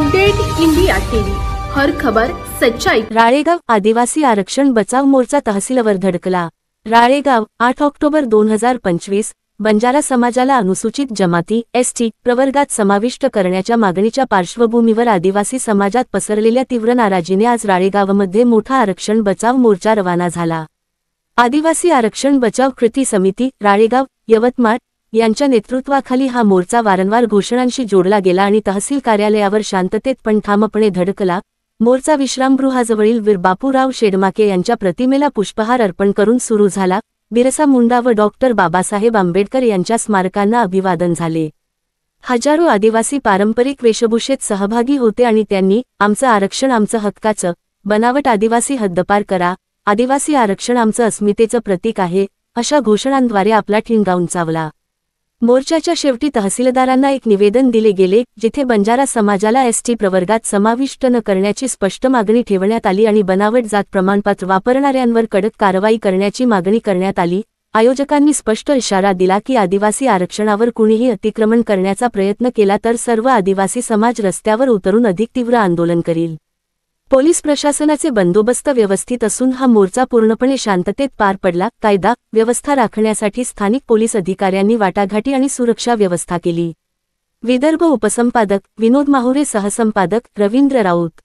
Update India TV, हर खबर सच्चाई। राळेगाव आदिवासी आरक्षण बचाव मोर्चा तहसीलवर धडकला। राळेगाव 8 ऑक्टोबर 2025 बंजारा समाजाला अनुसूचित जमाती एसटी प्रवर्गात समाविष्ट करण्याच्या मागणीच्या पार्श्वभूमीवर आदिवासी समाजात पसरलेल्या तीव्र नाराजीने आज राळेगावमध्ये मोठा आरक्षण बचाव मोर्चा रवाना झाला। आदिवासी आरक्षण बचाव कृती समिती राळेगाव यवतमाळ यांच्या नेतृत्वाखाली हा मोर्चा वारंवार घोषणांशी जोडला गेला आणि तहसील कार्यालयावर शांततेत पण ठामपणे धडकला। मोर्चा विश्रामगृहाजवळील वीर बापूराव शेडमाके यांच्या प्रतिमेला पुष्पहार अर्पण करून सुरू झाला। बिरसा मुंडा व डॉक्टर बाबासाहेब आंबेडकर यांच्या स्मारकांना अभिवादन झाले। हजारो आदिवासी पारंपरिक वेशभूषेत सहभागी होते आणि त्यांनी आमचं आरक्षण आमचं हक्काचं, बनावट आदिवासी हद्दपार करा, आदिवासी आरक्षण आमचं अस्मितेचं प्रतीक आहे, अशा घोषणांद्वारे आपला ठिणगा उंचावला। मोर्चाच्या शेवटी तहसीलदारांना एक निवेदन दिले गेले, जिथे बंजारा समाजाला एसटी प्रवर्गात समाविष्ट न करण्याची स्पष्ट मागणी ठेवण्यात आली आणि बनावट जात प्रमाणपत्र वापरणाऱ्यांवर कडक कारवाई करण्याची मागणी करण्यात आली। आयोजकांनी स्पष्ट इशारा दिला की आदिवासी आरक्षणावर कुणीही अतिक्रमण करण्याचा प्रयत्न केला तर सर्व आदिवासी समाज रस्त्यावर उतरून अधिक तीव्र आंदोलन करील। पोलीस प्रशासनाचे बंदोबस्त व्यवस्थित असून हा मोर्चा पूर्णपणे शांततेत पार पडला। कायदा व्यवस्था राखण्यासाठी स्थानिक पोलीस अधिकाऱ्यांनी वाटाघाटी आणि सुरक्षा व्यवस्था केली। विदर्भ उपसंपादक विनोद माहुरे, सहसंपादक रवींद्र राऊत।